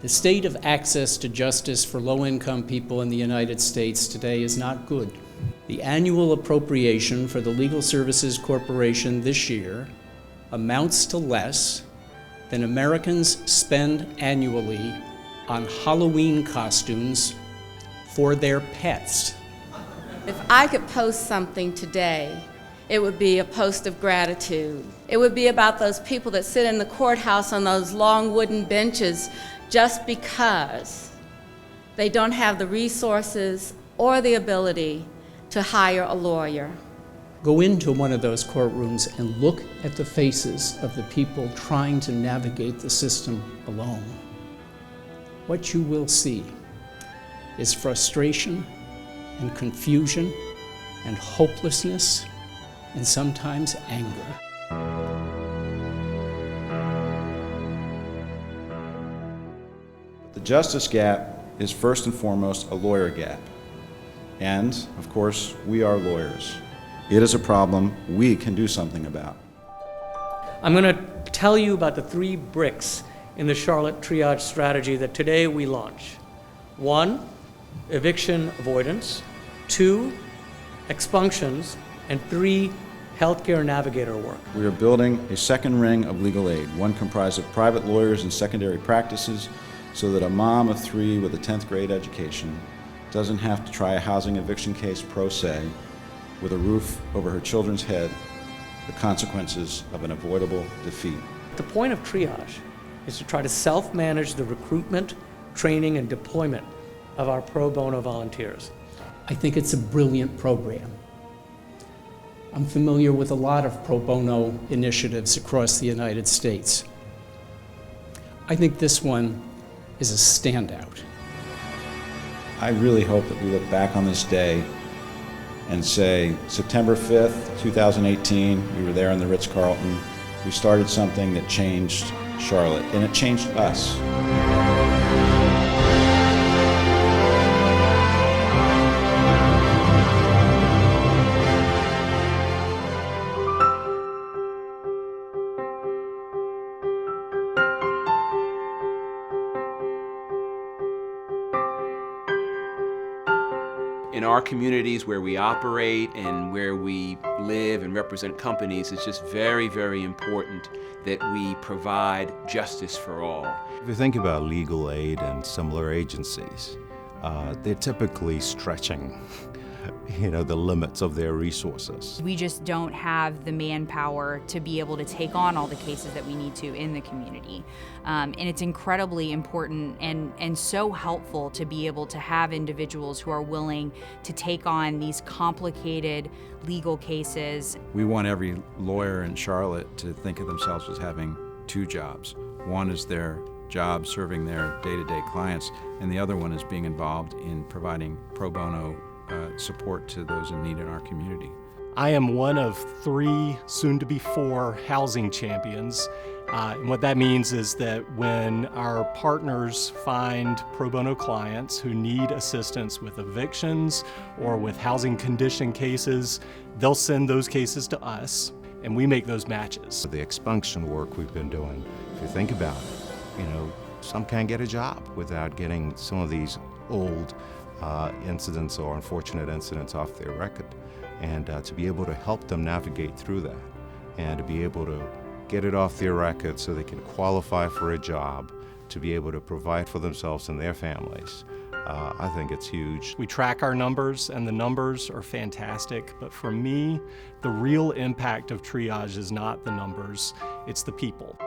The state of access to justice for low-income people in the United States today is not good. The annual appropriation for the Legal Services Corporation this year amounts to less than Americans spend annually on Halloween costumes for their pets. If I could post something today, it would be a post of gratitude. It would be about those people that sit in the courthouse on those long wooden benches just because they don't have the resources or the ability to hire a lawyer. Go into one of those courtrooms and look at the faces of the people trying to navigate the system alone. What you will see is frustration and confusion and hopelessness and sometimes anger. The justice gap is first and foremost a lawyer gap. And, of course, we are lawyers. It is a problem we can do something about. I'm going to tell you about the 3 bricks in the Charlotte Triage strategy that today we launch. 1, eviction avoidance. 2, expunctions. And 3, healthcare navigator work. We are building a second ring of legal aid, one comprised of private lawyers and secondary practices, so that a mom of 3 with a 10th grade education doesn't have to try a housing eviction case pro se with a roof over her children's head, the consequences of an avoidable defeat. The point of Triage is to try to self-manage the recruitment, training, and deployment of our pro bono volunteers. I think it's a brilliant program. I'm familiar with a lot of pro bono initiatives across the United States. I think this one is a standout. I really hope that we look back on this day and say, September 5th, 2018, we were there in the Ritz-Carlton. We started something that changed Charlotte, and it changed us. In our communities where we operate and where we live and represent companies, it's just very, very important that we provide justice for all. If you think about legal aid and similar agencies, they're typically stretching the limits of their resources. We just don't have the manpower to be able to take on all the cases that we need to in the community. And it's incredibly important and so helpful to be able to have individuals who are willing to take on these complicated legal cases. We want every lawyer in Charlotte to think of themselves as having 2 jobs. One is their job serving their day-to-day clients, and the other one is being involved in providing pro bono support to those in need in our community. I am one of 3, soon to be 4, housing champions. And what that means is that when our partners find pro bono clients who need assistance with evictions or with housing condition cases, they'll send those cases to us and we make those matches. The expunction work we've been doing, if you think about it, some can't get a job without getting some of these old incidents or unfortunate incidents off their record, and to be able to help them navigate through that and to be able to get it off their record so they can qualify for a job, to be able to provide for themselves and their families. I think it's huge. We track our numbers and the numbers are fantastic, but for me, the real impact of Triage is not the numbers, it's the people.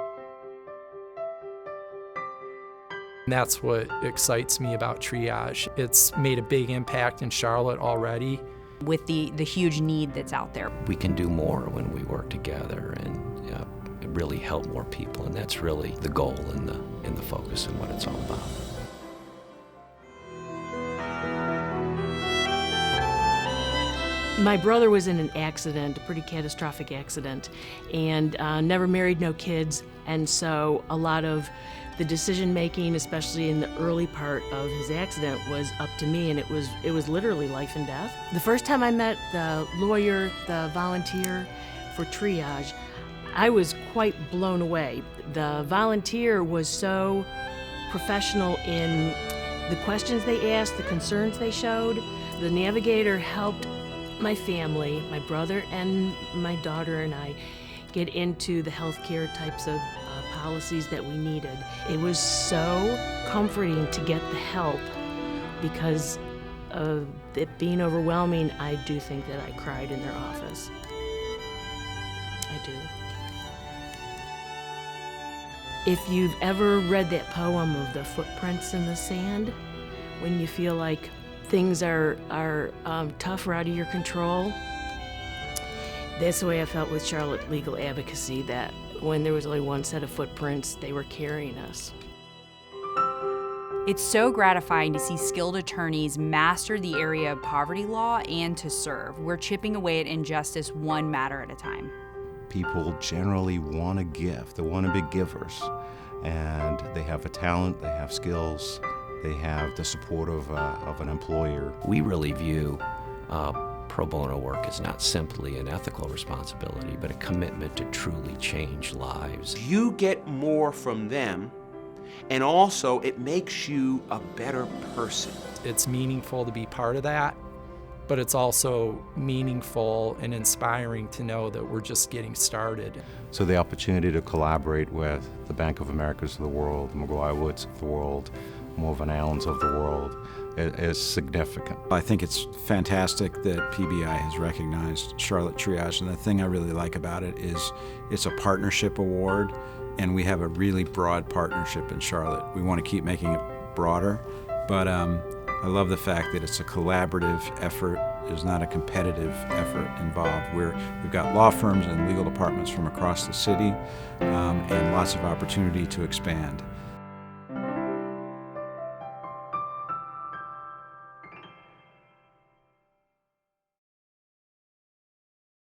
And that's what excites me about Triage. It's made a big impact in Charlotte already. With the huge need that's out there. We can do more when we work together and really help more people, and that's really the goal and the focus and what it's all about. My brother was in an accident, a pretty catastrophic accident, and never married, no kids, and so a lot of the decision making, especially in the early part of his accident, was up to me, and it was literally life and death. The first time I met the lawyer, the volunteer for Triage, I was quite blown away. The volunteer was so professional in the questions they asked, the concerns they showed. The navigator helped my family, my brother and my daughter and I, get into the healthcare types of policies that we needed. It was so comforting to get the help because of it being overwhelming. I do think that I cried in their office. I do. If you've ever read that poem of the footprints in the sand, when you feel like things are tough or out of your control, that's the way I felt with Charlotte Legal Advocacy, that when there was only one set of footprints, they were carrying us. It's so gratifying to see skilled attorneys master the area of poverty law and to serve. We're chipping away at injustice one matter at a time. People generally want to give. They want to be givers. And they have a talent, they have skills, they have the support of an employer. We really view pro bono work as not simply an ethical responsibility, but a commitment to truly change lives. You get more from them, and also it makes you a better person. It's meaningful to be part of that, but it's also meaningful and inspiring to know that we're just getting started. So the opportunity to collaborate with the Bank of Americas of the world, the McGuire Woods of the world, Morvan Allens of the world, is significant. I think it's fantastic that PBI has recognized Charlotte Triage, and the thing I really like about it is it's a partnership award, and we have a really broad partnership in Charlotte. We want to keep making it broader, but I love the fact that it's a collaborative effort. There's not a competitive effort involved. We've got law firms and legal departments from across the city, and lots of opportunity to expand.